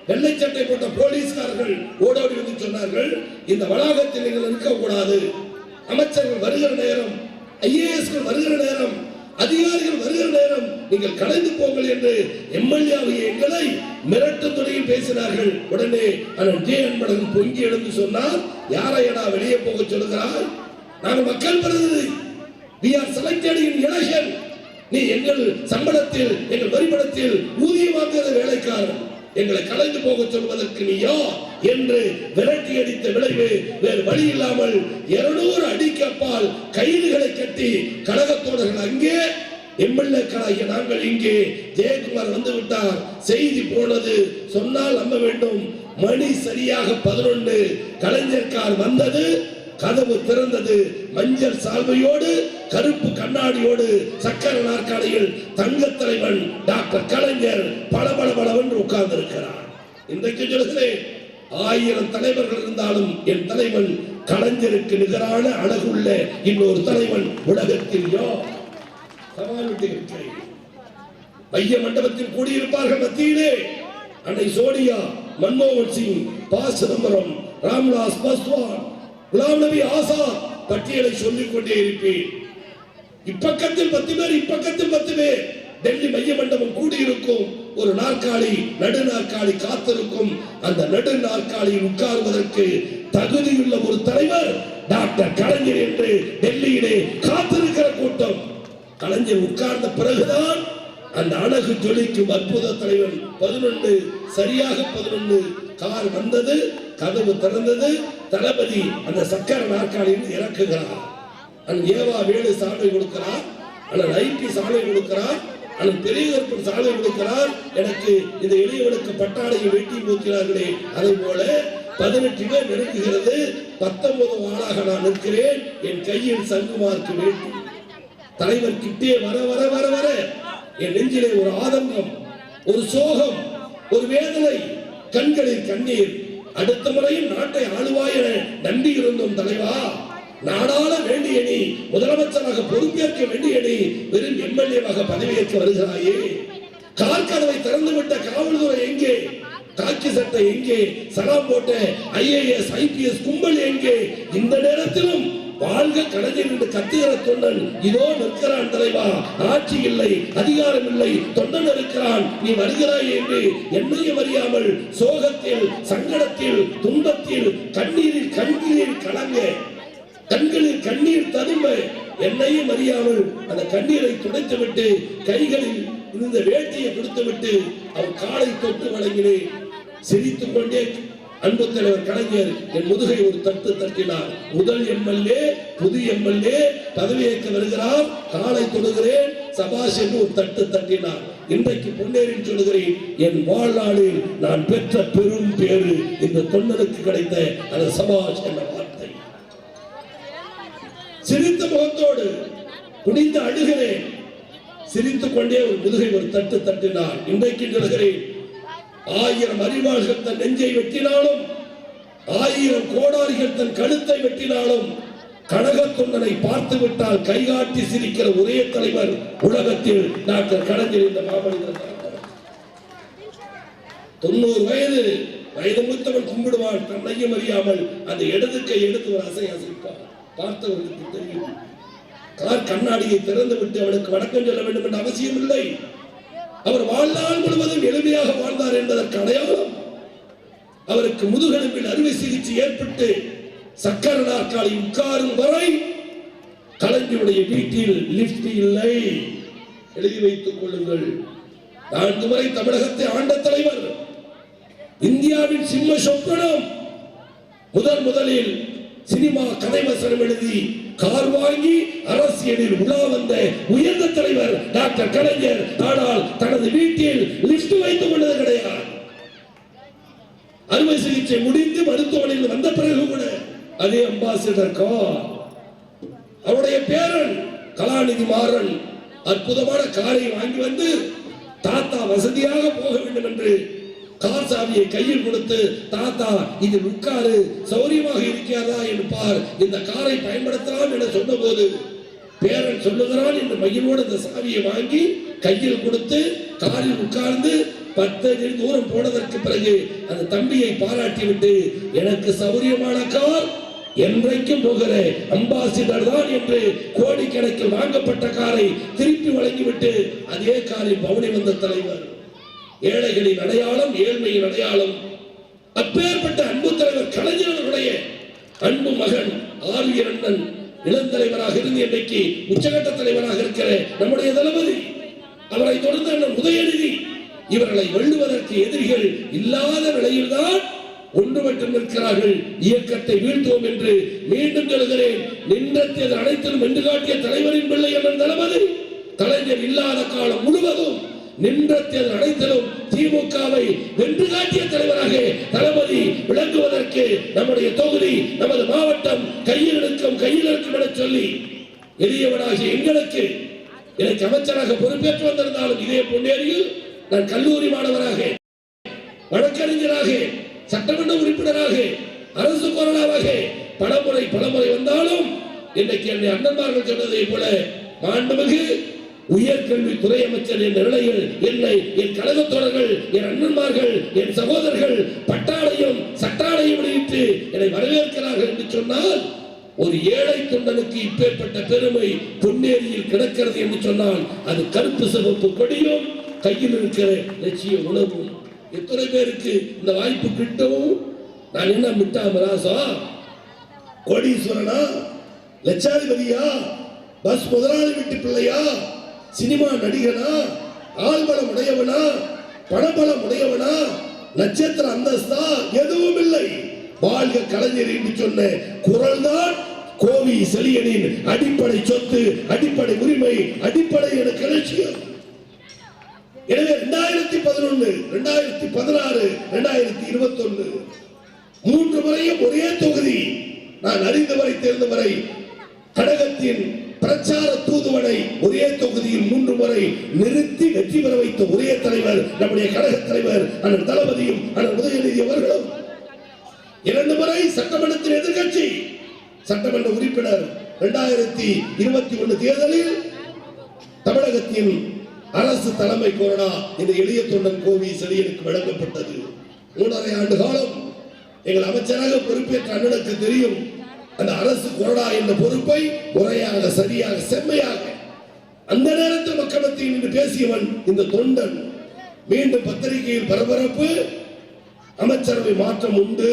வெள்ளை சட்டை போட்ட போலீஸ்காரர்கள் ஓடோடி வந்து சொன்னார்கள், இந்த வளாகத்தில் நீங்கள் இருக்கக்கூடாது, அமைச்சர்கள் வருகிற நேரம், ஐஏஎஸ்கள் வருகிற நேரம், அதிகாரிகள் வருகிற நேரம் நீங்கள் கலைந்து போங்கள் என்று எம்எல்ஏ எங்களை மிரட்டும் துணையில் பேசினார்கள். உடனே அண்ணன் ஜே அன்பழகன் பொங்கி எழுந்து சொன்னார், யாரையடா வெளியே போக சொல்லுகிறார், நாங்கள் மக்கள் பிரதிநிதி, we are selected in election, நீ எங்கள் சம்பளத்தில் எங்கள் வரிப்பணத்தில் ஊதியம் வாங்குகிற வேலைக்காரன், எங்களை கலைந்து போக சொல்வதற்கு நீயோ என்று விரட்டி அடித்த விளைவு வேறு வழி இல்லாமல் 200 அடிக்கு அப்பால் கைதுகளை கட்டி கழகத்தோடர்கள் அங்கே, எம்எல்ஏக்களாகிய நாங்கள் இங்கே. ஜெயக்குமார் வந்து விட்டார், செய்தி போனது, சொன்னால் நம்ப வேண்டும். மணி சரியாக 11, கலைஞர் கார் வந்தது, கதவு திறந்தது, மஞ்சள் சால்வையோடு கருப்பு கண்ணாடியோடு சக்கர நாற்காலியில் தங்க தலைவன் டாக்டர் கலைஞர் பளபளவென்று உட்கார்ந்து இருக்கிறார். இன்றைக்கு சொல்கிறேன், 1000 தலைவர்கள் இருந்தாலும் என் தலைவன் கலைஞருக்கு நிகரான அழகுள்ள இன்னொரு தலைவன் உலகத்தில் மைய மண்டபத்தில் கூடியிருப்பார்கள் மத்தியிலே அன்னை சோனியா, மன்மோகன் சிங், ப. சிதம்பரம், ராம்விலாஸ் பாஸ்வான், குலாம் நபி ஆசாத், பட்டியலை சொல்லிக் கொண்டே இருப்பேன். இப்பக்கத்தில் 10 பேர், இப்பக்கத்தில் 10 பேர். டெல்லி மைய மண்டபம் கூடியிருக்கும். ஒரு நாற்காலி, நடு நாற்காலி காத்திருக்கும். அந்த நடு நாற்காலியில் உட்கார்வதற்கு தகுதியுள்ள ஒரு தலைவர் டாக்டர் கலைஞர் என்று டெல்லியிலே காத்திருக்கிற கூட்டம். கலைஞர் உட்கார்ந்த பிறகுதான் அந்த அழகு ஜொலிக்கும் அற்புத தலைவன். 11 சரியாக 11 கார் வந்தது, கதவு திறந்தது, தளபதி அந்த சக்கர நாற்காலியில் இறக்குகிறார். அண்ணன் ஏவா வேலு சாலை கொடுக்கிறார், அண்ணன் ஐபி சாலை கொடுக்கிறார், அண்ணன் பெரியகருப்பன் சாலை கொடுக்கிறார், எனக்கு இந்த எளியவனுக்கு பட்டாடையை வேட்டி ஊற்றினார்களே, அதை போல 18 பேர் நெருங்குகிறது. 19 ஆளாக நான் நிற்கிறேன், என் கையில் சங்குமார்க்கு வேண்டி. தலைவர் கிட்டே வர வர வர வர என் நெஞ்சிலே ஒரு ஆதங்கம், ஒரு சோகம், ஒரு வேதனை, கண்களில் கண்ணீர். அடுத்த முறையும் நாட்டை ஆளுவாய் என நம்பி இருந்தோம் தலைவா. நாடாள வேண்டிய நீ, முதலமைச்சராக பொறுப்பேற்க வேண்டிய நீ, வெறும் எம்எல்ஏவாக பதவியேற்க வருகிறாயே. கார்கதவை திறந்துவிட்ட காவல்துறை எங்கே? காக்கி சட்டை எங்கே? சலாம் போட்ட IAS IPS கும்பல் எங்கே? இந்த நேரத்திலும் வாழ்க கலைஞர் என்று கத்துகிற தொண்டன் இதோ நிற்கிறான் தலைவா. ஆட்சி இல்லை, அதிகாரம் இல்லை, தொண்டன் இருக்கிறான், நீ வருகிறாய் என்று என்னையும் அறியாமல் சோகத்தில், சங்கடத்தில், துன்பத்தில், கண்ணீரில் கண்ணீரில் கலங்க, கண்களில் கண்ணீர் ததும்ப, என்னையும் அறியாமல் அந்த கண்ணீரை துடைத்துவிட்டு கைகளில் இந்த வேட்டியை கொடுத்துவிட்டு அவர் காலை தொட்டு வழங்கினேன். சிரித்துக் கொண்டே அன்பு தலைவர் கலைஞர் என் முதுகை ஒரு தட்டு தட்டினார். முதல் எம்எல்ஏ, புது எம்எல்ஏ பதவியேற்க வருகிறார், காலை தொடுகிறேன், சபாஷ் என்று ஒரு தட்டு தட்டினார். இன்றைக்கு பொன்னேறி சொல்லுகிறேன், என் வாழ்நாளில் நான் பெற்ற பெரும் பேரு இந்த தொண்டனுக்கு கிடைத்த அந்த சபாஷ் என்ற வார்த்தை. சிரித்த முகத்தோடு குனிந்து அழுகிறேன். சிரித்துக் கொண்டே ஒரு முதுகை ஒரு தட்டு தட்டினார். இன்றைக்கு சொல்கிறேன், 1000 அறிவாள்கள் தன் நெஞ்சை வெட்டினாலும், 1000 கோடாரிகள் தன் கழுத்தை வெட்டினாலும், கனகத்துண்டனை பார்த்து விட்டால் கைகாட்டி சிரிக்கிற ஒரே தலைவர் உலகத்தில் டாக்டர் கலைஞர் இந்த மாமனிதர். 90 வயது மூத்தவன் கும்பிடுவான், தன்னையும் அறியாமல் அந்த இடது கை எடுத்து ஒரு அசைப்பார். பார்த்தவர்களுக்கு தெரியும். கார் கண்ணாடியை திறந்து விட்டு அவனுக்கு வணக்கம் சொல்ல வேண்டும் என்ற அவசியம் இல்லை. அவர் வாழ்நாள் முழுவதும் எளிமையாக வாழ்ந்தார் என்பதற்கு அடையாளம், அவருக்கு முதுகெலும்பில் அறுவை சிகிச்சை ஏற்பட்டு சக்கர நாற்காலி உட்காரும் வரை கலைஞருடைய வீட்டில் லிப்ட் இல்லை. எழுதி வைத்துக் கொள்ளுங்கள். 4 முறை தமிழகத்தை ஆண்ட தலைவர், இந்தியாவின் சிம்ம சொப்பனம். முதலில் சினிமா கதை வசனம் எழுதி கார் வாங்கி அரசியலில் உலா வந்த உயர்ந்த தலைவர் டாக்டர் கலைஞர். ஆனால் தனது வீட்டில் லிப்ட் வைத்துக் கொண்டது கிடையாது. அறுவை சிகிச்சை முடிந்து மருத்துவமனையில் வந்த பிறகு கூட அதே அம்பாசிடர் கார். அவருடைய பேரன் கலாநிதி மாறன் அற்புதமான காரை வாங்கி வந்து தாத்தா வசதியாக போக வேண்டும் என்று கார் சாவியை கையில் கொடுத்து, தாத்தா இதில் உட்காரு, சௌரியமாக இருக்கிறதா என்று பார், இந்த காரை பயன்படுத்தலாம் என சொன்ன போது பேரன் சொல்லுகிறான் என்று மகிழ்வோடு இந்த சாவியை வாங்கி கையில் கொடுத்து காரில் உட்கார்ந்து 10 அடி தூரம் போனதற்கு பிறகு அந்த தம்பியை பாராட்டிவிட்டு, எனக்கு சௌரியமான கார், என்றைக்கும் போகிற அம்பாசிடர் தான் என்று கோடிக்கணக்கில் வாங்கப்பட்ட காரை திருப்பி வழங்கிவிட்டு அதே காரில் பவனி வந்த தலைவர். ஏழைகளின் அடையாளம், ஏழ்மையின் அடையாளம். அப்பேற்பட்ட அன்பு தலைவர் கலைஞர்களுடைய அன்பு மகன் ஆரியர் அண்ணன் இளந்தலைவராக இருந்து இன்றைக்கு உச்சகட்ட தலைவராக இருக்கிற நம்முடைய தளபதி, அவரை தொடர்ந்து அண்ணன் உதயநிதி, இவர்களை வெல்லுவதற்கு எதிரிகள் இல்லாத நிலையில்தான் ஒன்றுபட்டு நிற்கிறார்கள். இயக்கத்தை வீழ்த்துவோம் என்று மீண்டும் சொல்கிறேன். நின்றத்தில் அனைத்திலும் வென்று காட்டிய தலைவரின் பிள்ளை அண்ணன் தளபதி. கலைஞர் இல்லாத காலம் முழுவதும் நின்றத்தில் அனைத்திலும் திமுகவை வென்று காட்டிய தலைவராக தளபதி விளங்குவதற்கு நம்முடைய தொகுதி, நமது மாவட்டம் கையில் இருக்கும் என சொல்லி எளியவனாகிய எங்களுக்கு, எனக்கு அமைச்சராக பொறுப்பேற்று வந்திருந்தாலும் இதே பொன்னேரியில் நான் கல்லூரி மாணவராக, வழக்கறிஞராக, சட்டமன்ற உறுப்பினராக, அரசு கொறடாவாக பலமுறை வந்தாலும் இன்றைக்கு என்னை அண்ணன்மார்கள் சொன்னதை போல மாண்புமிகு உயர்கல்வித்துறை அமைச்சர் என்ற நிலையில் என்னை என் கழக தோழர்கள், என் அண்ணன்மார்கள், என் சகோதரர்கள் பட்டாடையும் சட்டாடையும் வெளியிட்டு என்னை வரவேற்கிறார்கள் என்று சொன்னால், ஒரு ஏழை தொண்டனுக்கு இப்பேற்பட்ட பெருமை பொன்னேரியில் கிடக்கிறது என்று சொன்னால் அது கருப்பு சிவப்பு கொடியும் கையில் இருக்கிற லட்சிய உணவும். எத்தனை பேருக்கு இந்த வாய்ப்பு கிட்டும்? நான் என்ன மிட்டாமராசா, கோடீஸ்வரனா, லட்சாதிபதியா, பஸ் முதலாளி வீட்டு பிள்ளையா, சினிமா நடிகனா, ஆள்பலம் உடையவனா, பணபலம் உடையவனா, நட்சத்திர அந்தஸ்தா எதுவும் இல்லை. வாழ்க கலைஞர் என்று சொன்ன குரல் தான் கோவி செலியனின் அடிப்படை சொத்து, அடிப்படை உரிமை, அடிப்படை எனக்கு லட்சியம். எனவே 2011, 2016, 2021 3 முறையும் ஒரே தொகுதி. நான் அறிந்தவரை தேர்ந்தவரை கழகத்தின் பிரச்சார தூதுவனை ஒரே தொகுதியில் 3 முறை நிறுத்தி வெற்றி பெற வைத்த ஒரே தலைவர் நம்முடைய கழக தலைவர் அண்ணன் தளபதியும் அண்ணன் உதயநிதி அவர்களும். 2 முறை சட்டமன்றத்தின் எதிர்க்கட்சி சட்டமன்ற உறுப்பினர். 2021 தேர்தலில் தமிழகத்தின் அரசு தலைமை கொறடா இந்த எளிய தொண்டன் கோவி செழியனுக்கு வழங்கப்பட்டது. 3.5 ஆண்டு காலம் எங்கள் அமைச்சராக பொறுப்பேற்ற அண்ணனுக்கு தெரியும் அந்த அரசு கொறடா என்ற பொறுப்பை முறையாக, சரியாக, செம்மையாக அந்த நேரத்தில் மக்கள் மத்தியில் நின்று பேசியவன் இந்த தொண்டன். மீண்டும் பத்திரிகையில் பரபரப்பு, அமைச்சரவை மாற்றம் உண்டு.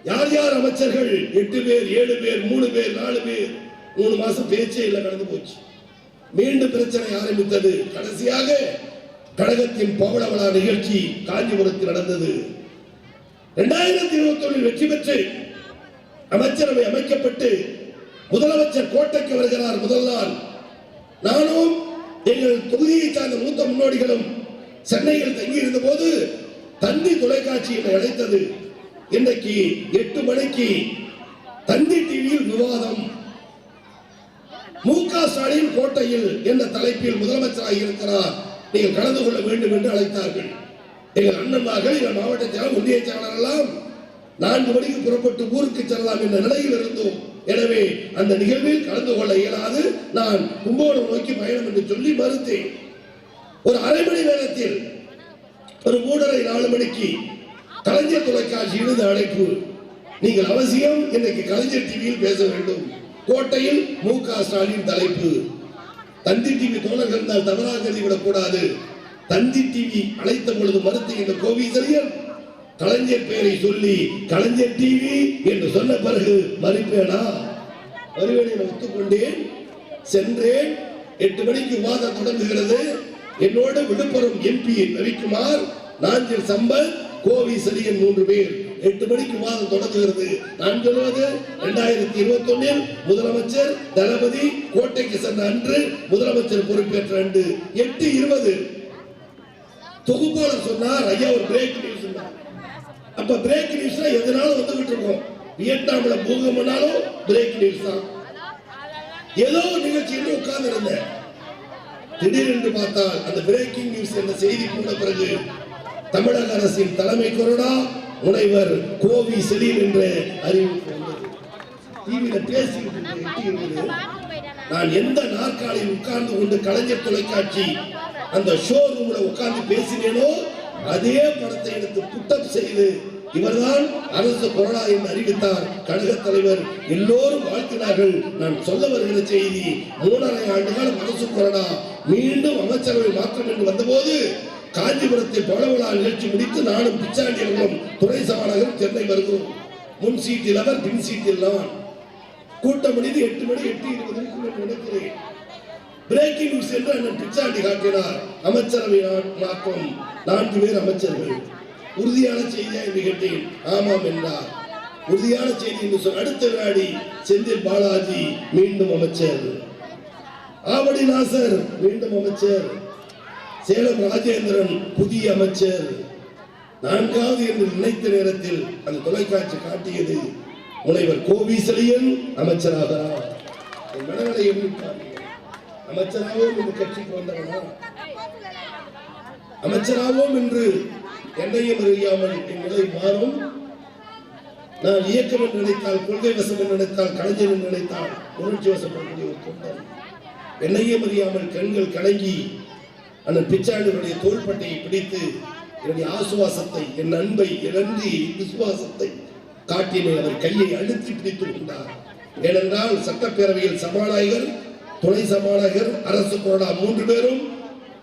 யார் யார் அமைச்சர்கள்? 8 பேர், 7 பேர், 3 பேர், 4 பேர். 3 மாசம் பேச்சே இல்லை, கடந்து போச்சு. மீண்டும் பிரச்சனை ஆரம்பித்தது. கடைசியாக கழகத்தின் பவளவளா நிகழ்ச்சி காஞ்சிபுரத்தில் நடந்தது. 2021 வெற்றி பெற்று அமைச்சரவை அமைக்கப்பட்டு முதலமைச்சர் கோட்டைக்கு வருகிறார். முதல் நாள் நானும் எங்கள் தொகுதியை சார்ந்த மூத்த முன்னோடிகளும் சென்னையில் தங்கியிருந்த போது தந்தி தொலைக்காட்சி என்னை அழைத்தது. இன்றைக்கு 8 மணிக்கு தந்தி டிவியில் விவாதம், மு.க. ஸ்டாலின் கோட்டையில் என்ற தலைப்பில் முதலமைச்சராக இருக்கிறார், நீங்கள் கலந்து கொள்ள வேண்டும் என்று அழைத்தார்கள். எங்கள் அண்ணன்மார்கள், எங்கள் மாவட்ட செயலர், ஒன்றிய செயலாளர் எல்லாம் 4 மணிக்கு புறப்பட்டு ஊருக்கு செல்லலாம் என்ற நிலையில் இருந்தோம். எனவே அந்த நிகழ்வில் கலந்து கொள்ள இயலாது, நான் கும்பகோணம் நோக்கி பயணம் என்று சொல்லி மறுத்தேன். ஒரு அரை மணி நேரத்தில் ஒரு 3:30, 4 மணிக்கு கலைஞர் தொலைக்காட்சி இருந்து அழைப்பு, நீங்கள் அவசியம் இன்றைக்கு கலைஞர் டிவியில் பேச வேண்டும். கோட்டையில் மு.க. ஸ்டாலின் தலைப்பு. தந்தி டிவி தோழர்கள் இருந்தால் தவறாக கருதிவிடக் கூடாது. தந்தி டிவி அழைத்த பொழுது மறுத்து இந்த கோவி செழியன் கலைஞர் பெயரை சொல்லி கலைஞர் டிவி என்று சொன்ன பிறகு மறுப்பேனா? வருவேனை ஒத்துக்கொண்டேன், சென்றேன். 8 மணிக்கு விவாதம் தொடங்குகிறது. என்னோடு விழுப்புரம் MP ரவிக்குமார், நாஞ்சில் சம்பத், கோவி செழியன் 3 பேர். 8 மணிக்கு விவாதம் தொடங்குகிறது. நான் சொல்வது 2021 முதலமைச்சர் தளபதி கோட்டைக்கு சென்ற அன்று, முதலமைச்சர் பொறுப்பேற்ற அன்று 8:20 தொகுப்பாளர் சொன்னார், ஐயா ஒரு பிரேக் நியூஸ். அப்ப பிரேக் நியூஸ்ல எதனாலும் வந்துகிட்டு இருக்கோம். வியட்நாம்ல பூகம்பம்னாலும் பிரேக் நியூஸ் தான். ஏதோ ஒரு நிகழ்ச்சியில் உட்கார்ந்து இருந்தேன். திடீரென்று பார்த்தால் அந்த பிரேக்கிங் நியூஸ் என்ற செய்தி போன பிறகு தமிழக அரசின் தலைமை கொறடா முனைவர் கோவி செழியன் என்ற அறிவிப்பு வந்தது. டிவியில பேசிட்டு நான் எந்த நாற்காலியில் உட்கார்ந்து கொண்டு கலைஞர் தொலைக்காட்சி அந்த ஷோ ரூம்ல உட்கார்ந்து பேசினேனோ அதே படத்தை எடுத்து புட்டப் செய்து இவர்தான் அரசு கொறடா என்று அறிவித்தார் கழக தலைவர். எல்லோரும் வாழ்த்தினார்கள். நான் சொல்ல வருகிற செய்தி, 3.5 ஆண்டு காலம் அரசு கொறடா மீண்டும் அமைச்சரவை மாற்றம் என்று வந்தபோது காஞ்சிபுரத்தில் பவளவளா நிகழ்ச்சி முடித்து நானும் பிச்சாண்டி அவர்களும் துறை சபாநாயகரும் சென்னை வருகிறோம். முன் சீட்டில் அவர், பின் சீட்டில் நான். கூட்டம் முடிந்து 8 மணி 8:20 நினைக்கிறேன். பிரேக்கிங் நியூஸ் என்று அண்ணன் பிச்சாண்டி காட்டினார். அமைச்சரவை மாற்றம், 4 பேர் அமைச்சர்கள். உறுதியான செய்தியா என்று கேட்டேன். ஆமாம் என்றார். உறுதியான செய்தி என்று சொன்ன அடுத்த வினாடி செந்தில் பாலாஜி மீண்டும் அமைச்சர், ஆவடி நாசர் மீண்டும் அமைச்சர், சேலம் ராஜேந்திரன் புதிய அமைச்சர். 4வது என்று நினைத்த நேரத்தில் அந்த தொலைக்காட்சி காட்டியது முனைவர் கோவி செழியன் அமைச்சராகிறார். மனநிலை அமைச்சராகவும் இந்த கட்சிக்கு வந்தவனா, அமைச்சராகவும் என்று என்னையும் அறியாமல் என் நிலை மாறும். நான் இயக்கம் என்று நினைத்தால், கொள்கை வசம் என்று நினைத்தால், கலைஞர் என்று நினைத்தால் உணர்ச்சி வசப்படக்கூடிய ஒரு தொண்டன். என்னையும் அறியாமல் கண்கள் கலங்கி அண்ணன் பிச்சாண்டியுடைய தோள்பட்டையை பிடித்து என்னுடைய ஆசுவாசத்தை, என் அன்பை, இழந்தி விசுவாசத்தை காட்டினேன். அவர் கையை அழுத்தி பிடித்துக் கொண்டார். ஏனென்றால் சட்டப்பேரவையில் சபாநாயகர், துணை சபாநாயகர், அரசு கொறடா 3 பேரும்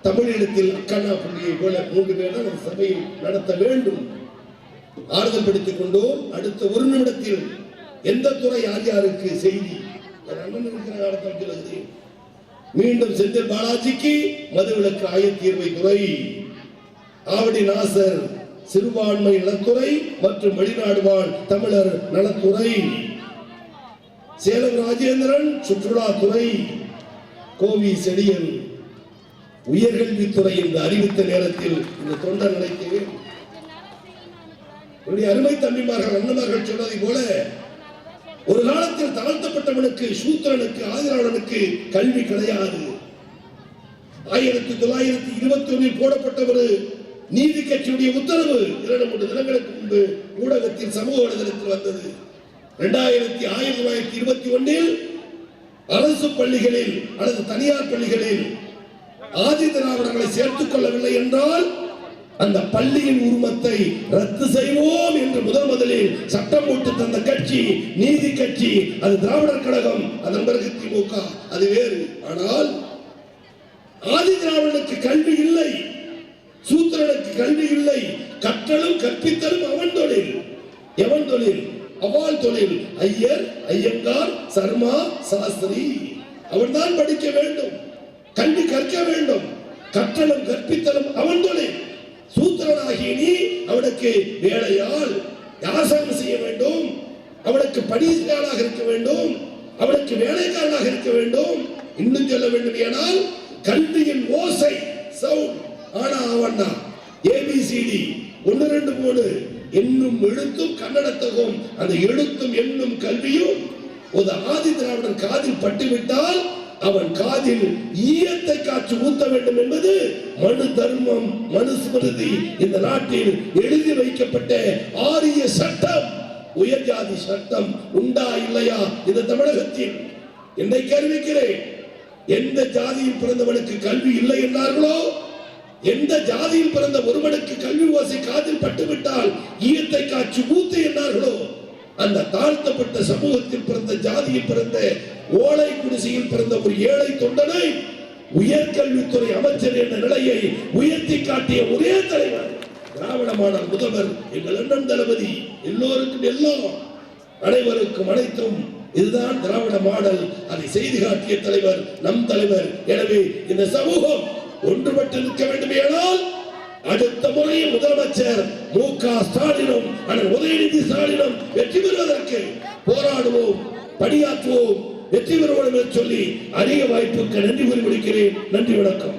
தமிழீழத்தில் அக்கண்ணா புள்ளியை போல 3 பேரும் அந்த சபையை நடத்த வேண்டும். ஆறுதல் படுத்திக் கொண்டோம். அடுத்த 1 நிமிடத்தில் எந்த துறை யார் யாருக்கு செய்தி மீண்டும் செந்தில் பாலாஜிக்கு மதுவிலக்கு ஆயத்தீர்வை துறை, ஆவடி நாசர் சிறுபான்மை நலத்துறை மற்றும் வெளிநாடு வாழ் தமிழர் நலத்துறை, சேலம் ராஜேந்திரன் சுற்றுலாத்துறை, கோவி செழியன் உயர்கல்வித்துறை என்று அறிவித்த நேரத்தில் இந்த தொண்டர் நினைக்கிறேன். அருமை தம்பிமார்கள் அண்ணமார்கள் சொன்னதை போல ஒரு காலத்தில் தாழ்த்தப்பட்டவனுக்கு, சூத்திரனுக்கு, ஆதிராளனுக்கு கல்வி கிடையாது. 1921 போடப்பட்ட ஒரு நீதி கட்சியுடைய உத்தரவு 2-3 தினங்களுக்கு முன்பு ஊடகத்தில் சமூக வலைதளத்தில் வந்தது. 1921 அரசு பள்ளிகளில் அல்லது தனியார் பள்ளிகளில் ஆதி திராவிடர்களை சேர்த்துக் கொள்ளவில்லை என்றால் அந்த பள்ளியின் உரிமத்தை ரத்து செய்வோம் என்று முதலில் சட்டம் போட்டு தந்த கட்சி நீதி கட்சி. அது திராவிடர் கழகம், அதன் பிறகு திமுக, அது வேறு. ஆனால் ஆதி திராவிடனுக்கு கல்வி இல்லை, சூத்திரனுக்கு கல்வி இல்லை. கற்றலும் கற்பித்தலும் அவன் தொழில். எவன் தொழில்? அவாள் தொழில். ஐயர், ஐயங்கார், சர்மா, சாஸ்திரி அவன்தான் படிக்க வேண்டும், கல்வி கற்க வேண்டும். கற்றலும் கற்பித்தலும் அவன் தொழில். சூத்திரனாகிய நீ அவனுக்கு வேலையால் யாசகம் செய்ய வேண்டும், அவனுக்கு பணியாளராக இருக்க வேண்டும், அவனுக்கு வேலைக்காரனாக இருக்க வேண்டும். இன்னும் சொல்ல வேண்டும் ஏனால் கல்வியின் ஓசை சவுண்ட் ஆனா அவன்னா ABCD 1 2 3 என்னும் எழுத்தும் கன்னடத்தகும் அந்த எழுத்தும் என்னும் கல்வியும் ஒரு ஆதி திராவிடன் காதில் பட்டுவிட்டால் அவன் காதில் ஈயத்தை காய்ச்சி ஊத்த வேண்டும் என்பது மனு தர்மம், மனுஸ்மிருதி இந்த நாட்டில் எழுதி வைக்கப்பட்ட ஆரிய சட்டம். உயர்ஜாதி சட்டம் உண்டா இல்லையா இந்த தமிழகத்தில்? என்னை கேள்விக்கிறேன். எந்த ஜாதியில் பிறந்தவனுக்கு கல்வி இல்லை என்றார்களோ, எந்த ஜாதியில் பிறந்த ஒருவனுக்கு கல்வி ஓசை காதில் பட்டுவிட்டால் ஈயத்தை காய்ச்சி ஊத்து என்றார்களோ, அந்த தாழ்த்தப்பட்ட சமூகத்தில் பிறந்த ஜாதியில் பிறந்த ஓலை குடிசையில் பிறந்த ஒரு ஏழை தொண்டனை உயர்கல்வித்துறை அமைச்சர் என்ற நிலையை உயர்த்தி காட்டிய ஒரே தலைவர் திராவிட மாடல் முதல்வர் எங்கள் அண்ணன் தளபதி. எல்லோருக்கும் எல்லாம், அனைவருக்கும் அனைத்தும். இதுதான் திராவிட மாடல். அதை செய்து காட்டிய தலைவர் நம் தலைவர். எனவே இந்த சமூகம் ஒன்றுபட்டு நிற்க வேண்டுமேயானால் அடுத்த முறையும் முதலமைச்சர் மு.க. ஸ்டாலினும் அண்ணன் உதயநிதி ஸ்டாலினும் வெற்றி பெறுவதற்கு போராடுவோம், பணியாற்றுவோம், வெற்றி பெறுவோம் என்று சொல்லி அதிக வாய்ப்புக்கு நன்றி கூறி முடிக்கிறேன். நன்றி, வணக்கம்.